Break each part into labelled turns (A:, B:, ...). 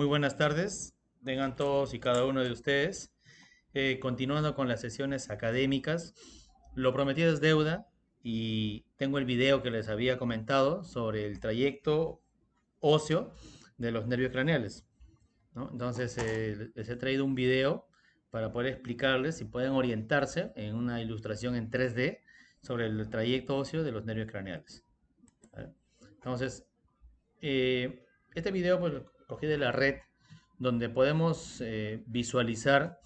A: Muy buenas tardes. Tengan todos y cada uno de ustedes. Continuando con las sesiones académicas, lo prometido es deuda y tengo el video que les había comentado sobre el trayecto óseo de los nervios craneales, ¿no? Entonces, les he traído un video para poder explicarles si pueden orientarse en una ilustración en 3D sobre el trayecto óseo de los nervios craneales. ¿Vale? Entonces, este video pues lo cogí de la red donde podemos visualizar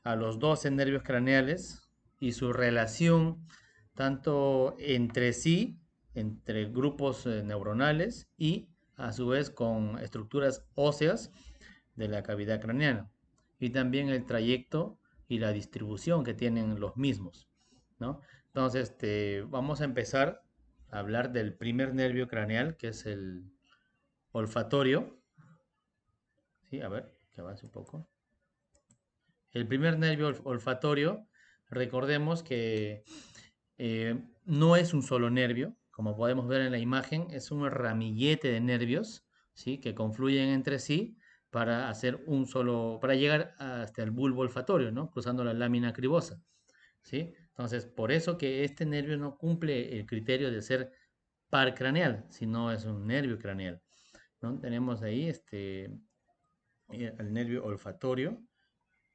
A: a los 12 nervios craneales y su relación tanto entre sí, entre grupos neuronales y a su vez con estructuras óseas de la cavidad craneana y también el trayecto y la distribución que tienen los mismos, ¿no? Entonces, vamos a empezar a hablar del primer nervio craneal, que es el olfatorio. Sí, a ver, que avance un poco. El primer nervio olfatorio, recordemos que no es un solo nervio, como podemos ver en la imagen, es un ramillete de nervios, ¿sí? Que confluyen entre sí para hacer un solo, para llegar hasta el bulbo olfatorio, ¿no? Cruzando la lámina cribosa, ¿sí? Entonces, por eso que este nervio no cumple el criterio de ser par craneal, sino es un nervio craneal, ¿no? Tenemos ahí el nervio olfatorio.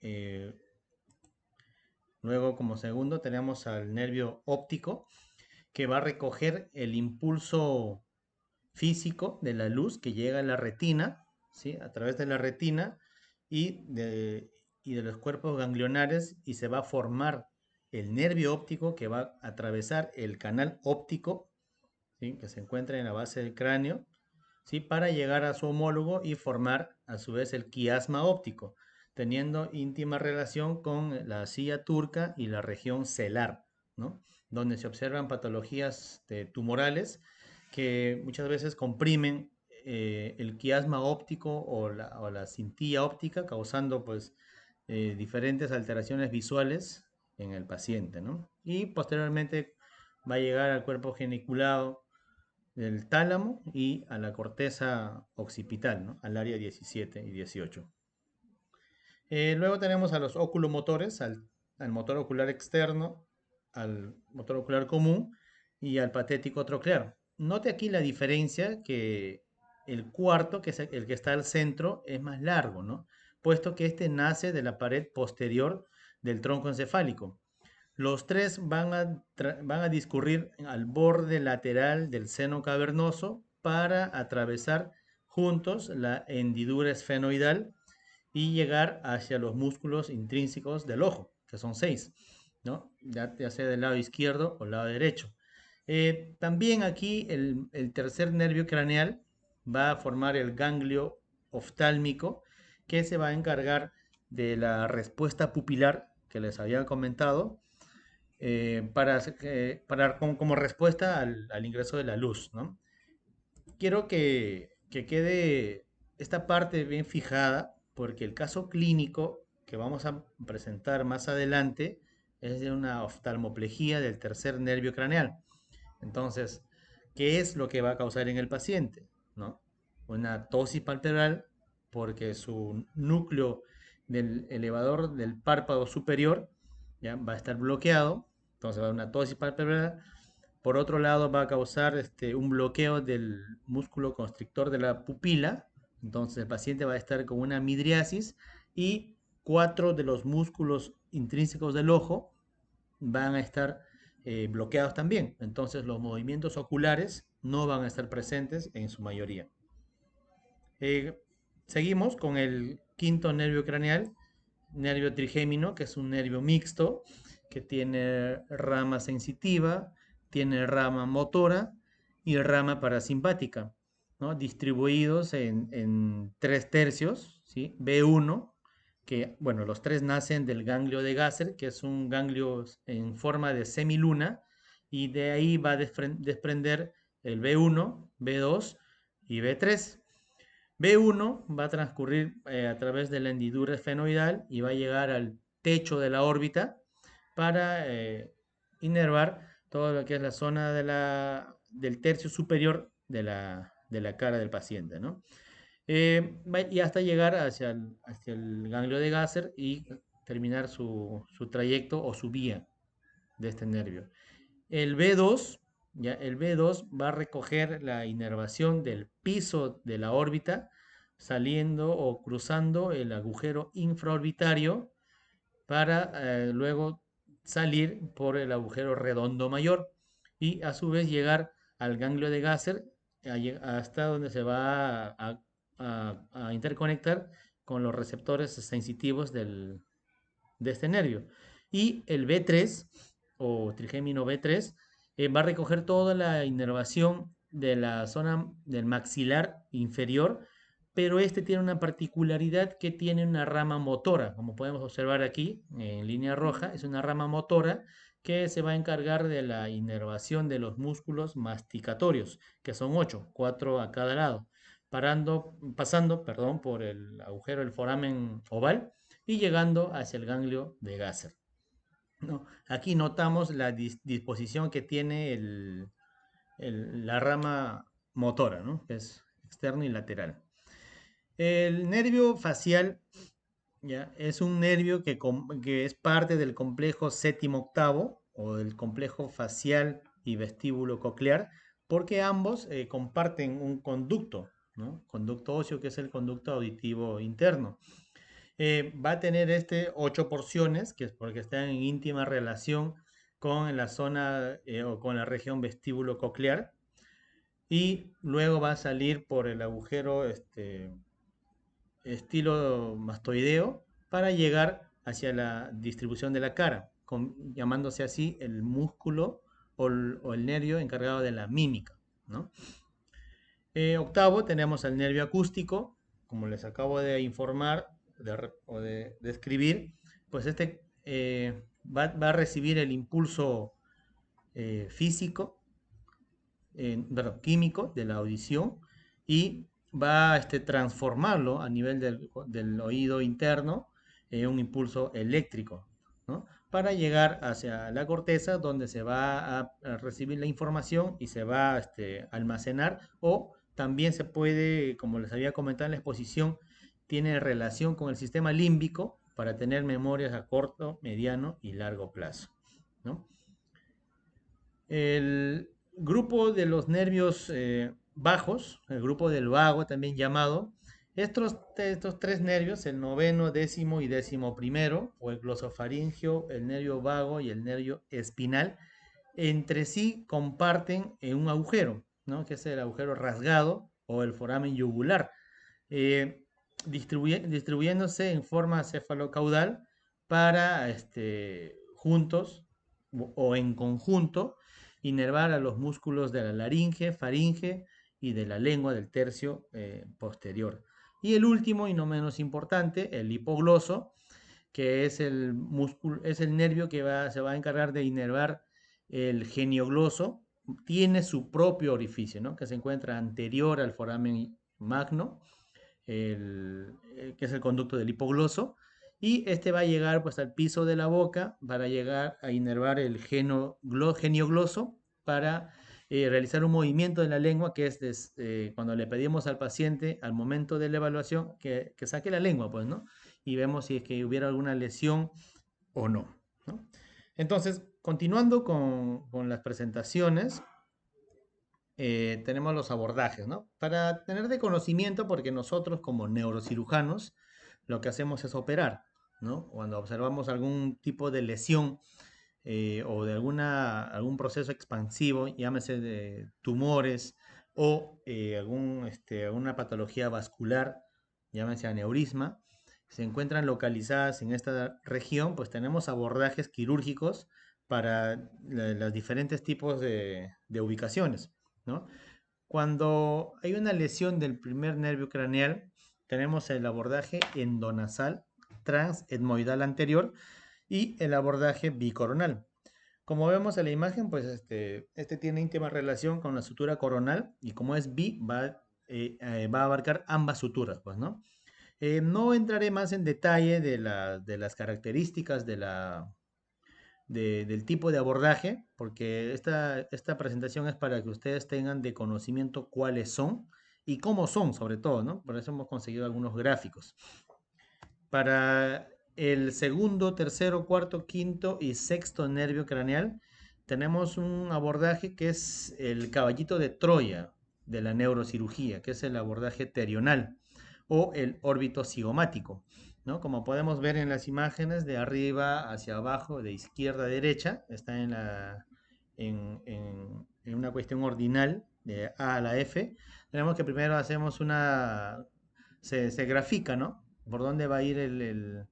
A: eh, Luego, como segundo, tenemos al nervio óptico, que va a recoger el impulso físico de la luz que llega a la retina, ¿sí? A través de la retina y de los cuerpos ganglionares, y se va a formar el nervio óptico que va a atravesar el canal óptico, ¿sí? Que se encuentra en la base del cráneo, ¿sí? Para llegar a su homólogo y formar a su vez el quiasma óptico, teniendo íntima relación con la silla turca y la región celar, ¿no? Donde se observan patologías tumorales que muchas veces comprimen el quiasma óptico o la cintilla óptica, causando pues diferentes alteraciones visuales en el paciente, ¿no? Y posteriormente va a llegar al cuerpo geniculado del tálamo y a la corteza occipital, ¿no? Al área 17 y 18. Luego tenemos a los oculomotores, al motor ocular externo, al motor ocular común y al patético troclear. Note aquí la diferencia, que el cuarto, que es el que está al centro, es más largo, ¿no? Puesto que este nace de la pared posterior del tronco encefálico. Los tres van a discurrir al borde lateral del seno cavernoso para atravesar juntos la hendidura esfenoidal y llegar hacia los músculos intrínsecos del ojo, que son seis, ¿no? Ya sea del lado izquierdo o lado derecho. También aquí el tercer nervio craneal va a formar el ganglio oftálmico, que se va a encargar de la respuesta pupilar que les había comentado, como respuesta al ingreso de la luz, ¿no? Quiero que quede esta parte bien fijada, porque el caso clínico que vamos a presentar más adelante es de una oftalmoplejía del tercer nervio craneal. Entonces, ¿qué es lo que va a causar en el paciente? ¿No? Una tosis palpebral, porque su núcleo del elevador del párpado superior ya va a estar bloqueado, entonces va a haber una tosis palpebral. Por otro lado, va a causar un bloqueo del músculo constrictor de la pupila, entonces el paciente va a estar con una midriasis y cuatro de los músculos intrínsecos del ojo van a estar bloqueados también. Entonces los movimientos oculares no van a estar presentes en su mayoría. Eh, Seguimos con el quinto nervio craneal, nervio trigémino, que es un nervio mixto, que tiene rama sensitiva, tiene rama motora y rama parasimpática, ¿no? Distribuidos en tres tercios, ¿sí? B1, que, bueno, los tres nacen del ganglio de Gasser, que es un ganglio en forma de semiluna, y de ahí va a desprender el B1, B2 y B3. B1 va a transcurrir a través de la hendidura esfenoidal y va a llegar al techo de la órbita para inervar todo lo que es la zona del tercio superior de la cara del paciente, ¿no? y hasta llegar hacia el ganglio de Gasser y terminar su trayecto o su vía de este nervio. El B2, ya, el B2 va a recoger la inervación del piso de la órbita saliendo o cruzando el agujero infraorbitario para luego salir por el agujero redondo mayor y a su vez llegar al ganglio de Gasser hasta donde se va a interconectar con los receptores sensitivos de este nervio. Y el B3 o trigémino B3 va a recoger toda la inervación de la zona del maxilar inferior, pero este tiene una particularidad que tiene una rama motora, como podemos observar aquí en línea roja, es una rama motora que se va a encargar de la inervación de los músculos masticatorios, que son 8, 4 a cada lado, pasando por el agujero del foramen oval y llegando hacia el ganglio de Gasser, ¿no? Aquí notamos la disposición que tiene la rama motora, ¿no? Que es externo y lateral. El nervio facial, ¿ya? Es un nervio que es parte del complejo séptimo octavo o del complejo facial y vestíbulo coclear, porque ambos comparten un conducto, ¿no? Conducto óseo, que es el conducto auditivo interno. Va a tener 8 porciones, que es porque están en íntima relación con la zona o con la región vestíbulo coclear, y luego va a salir por el agujero estilo mastoideo para llegar hacia la distribución de la cara, llamándose así el músculo o el nervio encargado de la mímica, ¿no? Octavo, tenemos el nervio acústico, como les acabo de informar o de describir, pues va a recibir el impulso físico, perdón, químico de la audición y va a transformarlo a nivel del oído interno en un impulso eléctrico, ¿no? Para llegar hacia la corteza donde se va a recibir la información y se va a almacenar, o también se puede, como les había comentado en la exposición, tiene relación con el sistema límbico para tener memorias a corto, mediano y largo plazo, ¿no? El grupo de los nervios bajos, el grupo del vago también llamado, estos tres nervios, el noveno, décimo y décimo primero, o el glosofaringio, el nervio vago y el nervio espinal, entre sí comparten un agujero, ¿no? Que es el agujero rasgado o el foramen yugular, eh, distribuyéndose en forma cefalocaudal para juntos o en conjunto inervar a los músculos de la laringe, faringe y de la lengua del tercio posterior. Y el último y no menos importante, el hipogloso, que es el músculo, es el nervio que se va a encargar de inervar el geniogloso. Tiene su propio orificio, ¿no? Que se encuentra anterior al foramen magno, que es el conducto del hipogloso, y este va a llegar pues al piso de la boca para llegar a inervar el geniogloso para realizar un movimiento de la lengua, que es cuando le pedimos al paciente al momento de la evaluación que saque la lengua, pues, ¿no? Y vemos si es que hubiera alguna lesión o no, ¿no? Entonces, continuando con las presentaciones, tenemos los abordajes, ¿no? Para tener de conocimiento, porque nosotros como neurocirujanos lo que hacemos es operar, ¿no? Cuando observamos algún tipo de lesión o de algún proceso expansivo, llámese de tumores o alguna patología vascular, llámese aneurisma, se encuentran localizadas en esta región, pues tenemos abordajes quirúrgicos para los diferentes tipos de ubicaciones, ¿no? Cuando hay una lesión del primer nervio craneal, tenemos el abordaje endonasal transetmoidal anterior y el abordaje bicoronal. Como vemos en la imagen, pues este tiene íntima relación con la sutura coronal, y como es bi, va a abarcar ambas suturas, pues, ¿no? No entraré más en detalle de las características del tipo de abordaje, porque esta presentación es para que ustedes tengan de conocimiento cuáles son y cómo son, sobre todo, ¿no? Por eso hemos conseguido algunos gráficos. Para el segundo, tercero, cuarto, quinto y sexto nervio craneal, tenemos un abordaje que es el caballito de Troya de la neurocirugía, que es el abordaje terional o el órbito cigomático, ¿no? Como podemos ver en las imágenes, de arriba hacia abajo, de izquierda a derecha, está en una cuestión ordinal, de A a la F. Tenemos que primero hacemos se grafica, ¿no? Por dónde va a ir el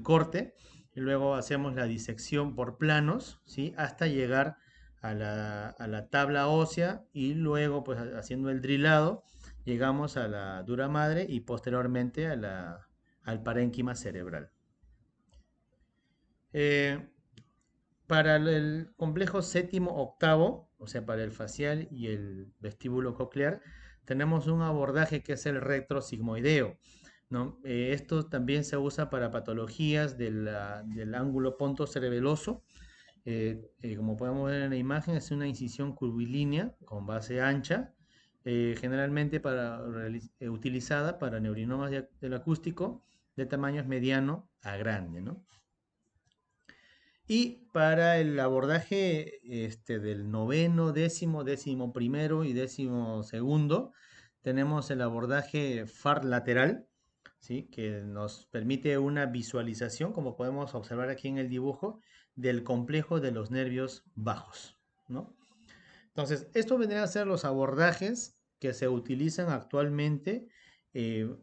A: corte, y luego hacemos la disección por planos, ¿sí? Hasta llegar a la tabla ósea, y luego, pues haciendo el drilado, llegamos a la dura madre y posteriormente al parénquima cerebral. Eh, para el complejo séptimo octavo, o sea, para el facial y el vestíbulo coclear, tenemos un abordaje que es el retrosigmoideo, ¿no? Esto también se usa para patologías del ángulo pontocerebeloso. Como podemos ver en la imagen, es una incisión curvilínea con base ancha, generalmente utilizada para neurinomas del acústico de tamaños mediano a grande, ¿no? Y para el abordaje del noveno, décimo, décimo primero y décimo segundo, tenemos el abordaje FAR lateral, ¿sí? Que nos permite una visualización, como podemos observar aquí en el dibujo, del complejo de los nervios bajos, ¿no? Entonces, esto vendría a ser los abordajes que se utilizan actualmente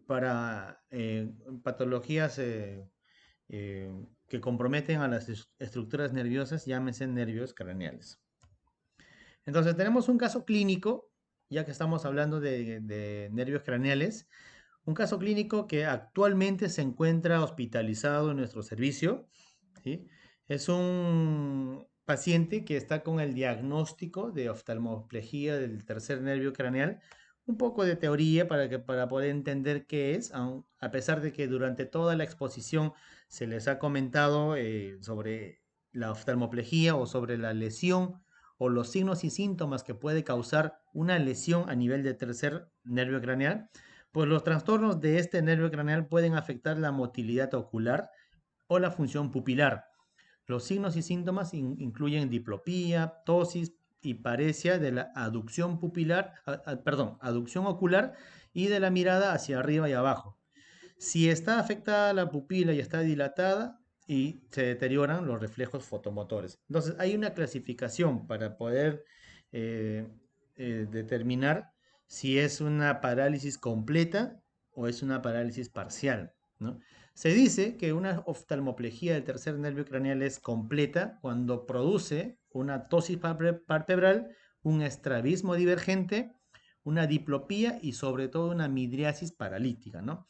A: para patologías que comprometen a las estructuras nerviosas, llámense nervios craneales. Entonces, tenemos un caso clínico, ya que estamos hablando de nervios craneales, un caso clínico que actualmente se encuentra hospitalizado en nuestro servicio, ¿sí? Es un paciente que está con el diagnóstico de oftalmoplegia del tercer nervio craneal. Un poco de teoría para poder entender qué es, a pesar de que durante toda la exposición se les ha comentado sobre la oftalmoplegia o sobre la lesión o los signos y síntomas que puede causar una lesión a nivel de tercer nervio craneal. Pues los trastornos de este nervio craneal pueden afectar la motilidad ocular o la función pupilar. Los signos y síntomas incluyen diplopía, tosis y paresia de la aducción pupilar, perdón, aducción ocular y de la mirada hacia arriba y abajo. Si está afectada la pupila y está dilatada, y se deterioran los reflejos fotomotores. Entonces, hay una clasificación para poder eh, determinar si es una parálisis completa o es una parálisis parcial, ¿no? Se dice que una oftalmoplegia del tercer nervio craneal es completa cuando produce una tosis palpebral, un estrabismo divergente, una diplopía y sobre todo una midriasis paralítica, ¿no?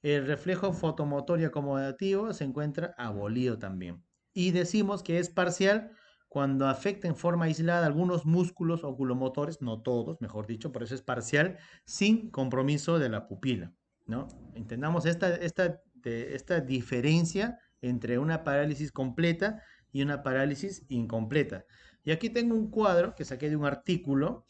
A: El reflejo fotomotor y acomodativo se encuentra abolido también. Y decimos que es parcial cuando afecta en forma aislada algunos músculos oculomotores, no todos, mejor dicho, por eso es parcial, sin compromiso de la pupila, ¿no? Entendamos esta diferencia entre una parálisis completa y una parálisis incompleta. Y aquí tengo un cuadro que saqué de un artículo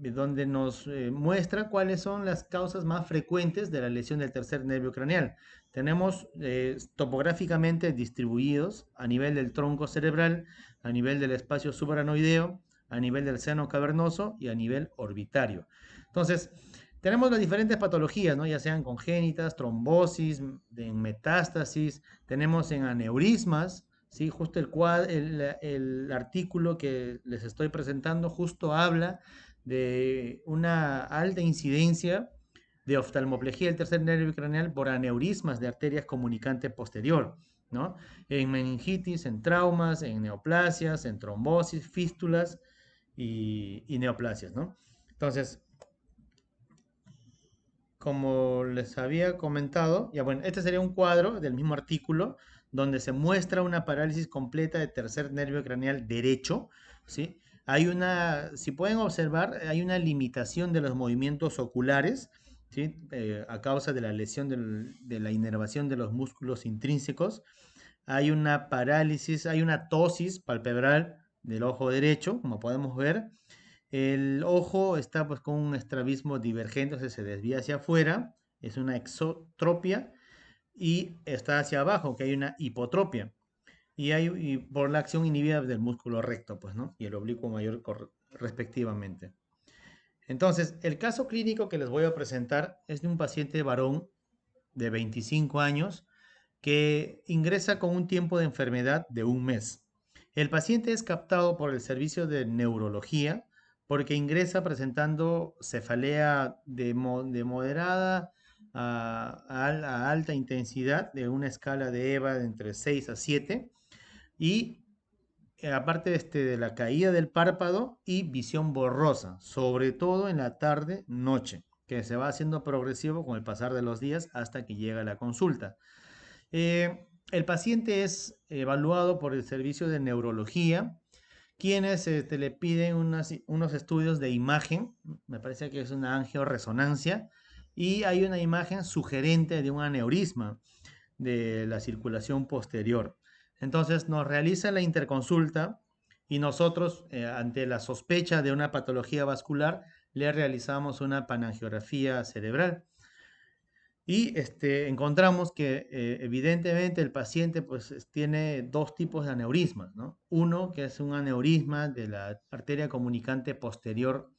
A: donde nos muestra cuáles son las causas más frecuentes de la lesión del tercer nervio craneal. Tenemos topográficamente distribuidos a nivel del tronco cerebral, a nivel del espacio subaranoideo, a nivel del seno cavernoso y a nivel orbitario. Entonces, tenemos las diferentes patologías, ¿no? Ya sean congénitas, trombosis, en metástasis, tenemos en aneurismas, ¿sí? Justo el artículo que les estoy presentando justo habla de una alta incidencia de oftalmoplegia del tercer nervio craneal por aneurismas de arterias comunicantes posterior, ¿no? En meningitis, en traumas, en neoplasias, en trombosis, fístulas y neoplasias, ¿no? Entonces, como les había comentado, ya bueno, este sería un cuadro del mismo artículo donde se muestra una parálisis completa de tercer nervio craneal derecho, ¿sí? Si pueden observar, hay una limitación de los movimientos oculares, ¿sí? A causa de la lesión de la inervación de los músculos intrínsecos. Hay una parálisis, hay una tosis palpebral del ojo derecho, como podemos ver, El ojo está pues con un estrabismo divergente, o sea, se desvía hacia afuera, es una exotropia, y está hacia abajo, que hay una hipotropia. Y por la acción inhibida del músculo recto, pues, ¿no? Y el oblicuo mayor respectivamente. Entonces, el caso clínico que les voy a presentar es de un paciente varón de 25 años que ingresa con un tiempo de enfermedad de un mes. El paciente es captado por el servicio de neurología porque ingresa presentando cefalea de moderada a alta intensidad de una escala de EVA de entre 6 a 7 y aparte de la caída del párpado y visión borrosa, sobre todo en la tarde, noche, que se va haciendo progresivo con el pasar de los días hasta que llega la consulta. El paciente es evaluado por el servicio de neurología, quienes le piden unos estudios de imagen, me parece que es una angioresonancia, y hay una imagen sugerente de un aneurisma de la circulación posterior. Entonces nos realiza la interconsulta y nosotros, ante la sospecha de una patología vascular, le realizamos una panangiografía cerebral. Y encontramos que evidentemente el paciente pues tiene dos tipos de aneurismas, ¿no? Uno que es un aneurisma de la arteria comunicante posterior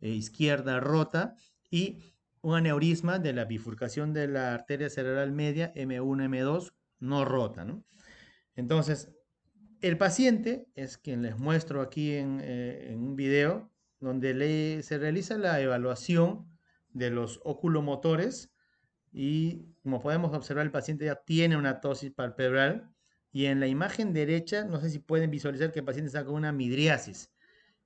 A: izquierda rota y un aneurisma de la bifurcación de la arteria cerebral media M1, M2 no rota, ¿no? Entonces, el paciente es quien les muestro aquí en un video donde se realiza la evaluación de los oculomotores y como podemos observar el paciente ya tiene una tosis palpebral y en la imagen derecha, no sé si pueden visualizar que el paciente está con una midriasis,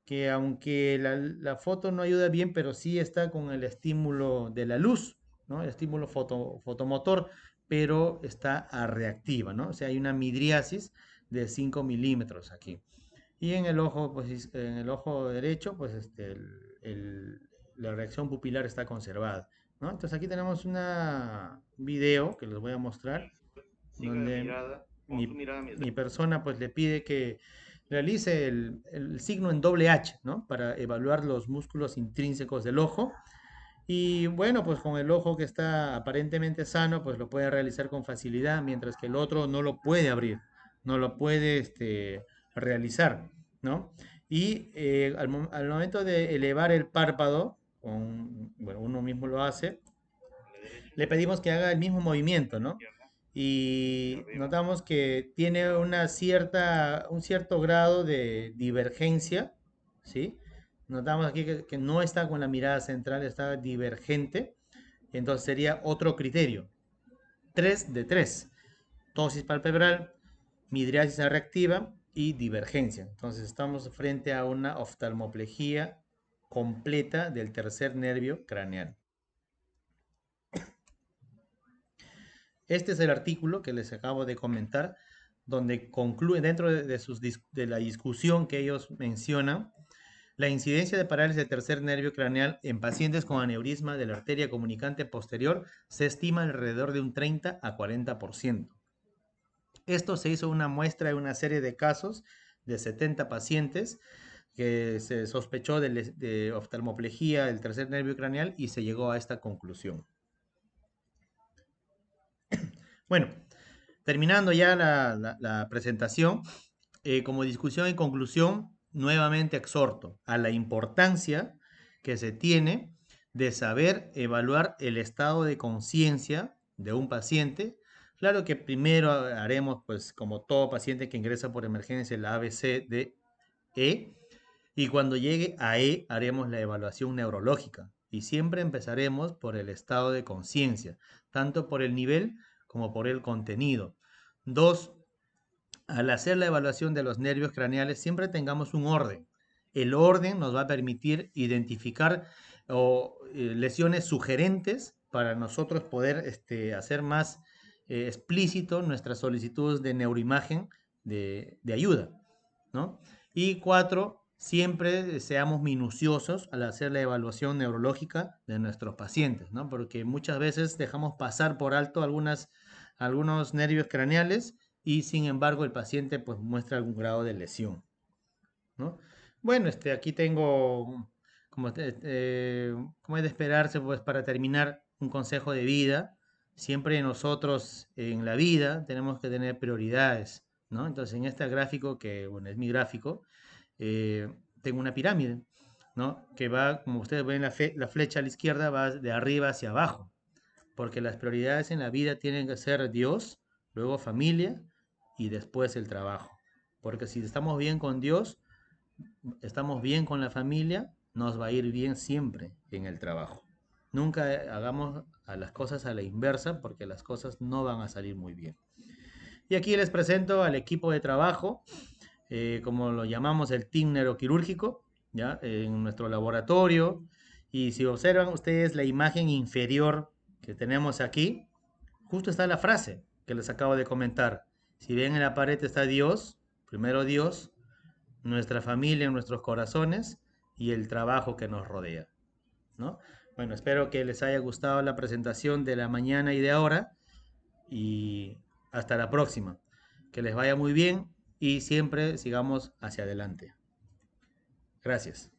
A: que aunque la foto no ayuda bien, pero sí está con el estímulo de la luz, ¿no? El estímulo fotomotor, pero está reactiva, ¿no? O sea, hay una midriasis de 5 milímetros aquí. Y en el ojo, pues, en el ojo derecho, pues, la reacción pupilar está conservada, ¿no? Entonces aquí tenemos un video que les voy a mostrar, donde mi persona pues le pide que realice el signo en doble H, ¿no? Para evaluar los músculos intrínsecos del ojo. Y bueno, pues con el ojo que está aparentemente sano, pues lo puede realizar con facilidad, mientras que el otro no lo puede abrir, no lo puede realizar, ¿no? Y al momento de elevar el párpado, bueno, uno mismo lo hace, le pedimos que haga el mismo movimiento, ¿no? Y notamos que tiene un cierto grado de divergencia, ¿sí? Notamos aquí que no está con la mirada central, está divergente, entonces sería otro criterio. 3 de 3. Tosis palpebral, midriasis reactiva y divergencia. Entonces estamos frente a una oftalmoplejía completa del tercer nervio craneal. Este es el artículo que les acabo de comentar, donde concluye dentro de la discusión que ellos mencionan, la incidencia de parálisis del tercer nervio craneal en pacientes con aneurisma de la arteria comunicante posterior se estima alrededor de un 30 a 40%. Esto se hizo una muestra de una serie de casos de 70 pacientes que se sospechó de oftalmoplejía del tercer nervio craneal y se llegó a esta conclusión. Bueno, terminando ya la presentación, como discusión y conclusión, nuevamente exhorto a la importancia que se tiene de saber evaluar el estado de conciencia de un paciente. Claro que primero haremos, pues, como todo paciente que ingresa por emergencia, el ABC de E, y cuando llegue a E haremos la evaluación neurológica. Y siempre empezaremos por el estado de conciencia, tanto por el nivel como por el contenido. Dos, al hacer la evaluación de los nervios craneales, siempre tengamos un orden. El orden nos va a permitir identificar lesiones sugerentes para nosotros poder hacer más explícito nuestras solicitudes de neuroimagen de ayuda, ¿no? Y cuatro, siempre seamos minuciosos al hacer la evaluación neurológica de nuestros pacientes, ¿no? Porque muchas veces dejamos pasar por alto algunos nervios craneales y sin embargo el paciente pues muestra algún grado de lesión, ¿no? Bueno, aquí tengo, como es de esperarse, pues para terminar, un consejo de vida. Siempre nosotros en la vida tenemos que tener prioridades, ¿no? Entonces, en este gráfico, que bueno, es mi gráfico, eh, tengo una pirámide, ¿no? Que va, como ustedes ven, la flecha a la izquierda va de arriba hacia abajo, porque las prioridades en la vida tienen que ser Dios, luego familia y después el trabajo. Porque si estamos bien con Dios, estamos bien con la familia, nos va a ir bien siempre en el trabajo. Nunca hagamos a las cosas a la inversa porque las cosas no van a salir muy bien. Y aquí les presento al equipo de trabajo, como lo llamamos el team neuroquirúrgico, ¿ya? En nuestro laboratorio. Y si observan ustedes la imagen inferior que tenemos aquí, justo está la frase que les acabo de comentar. Si ven en la pared está Dios, primero Dios, nuestra familia en nuestros corazones y el trabajo que nos rodea, ¿no? Bueno, espero que les haya gustado la presentación de la mañana y de ahora y hasta la próxima. Que les vaya muy bien y siempre sigamos hacia adelante. Gracias.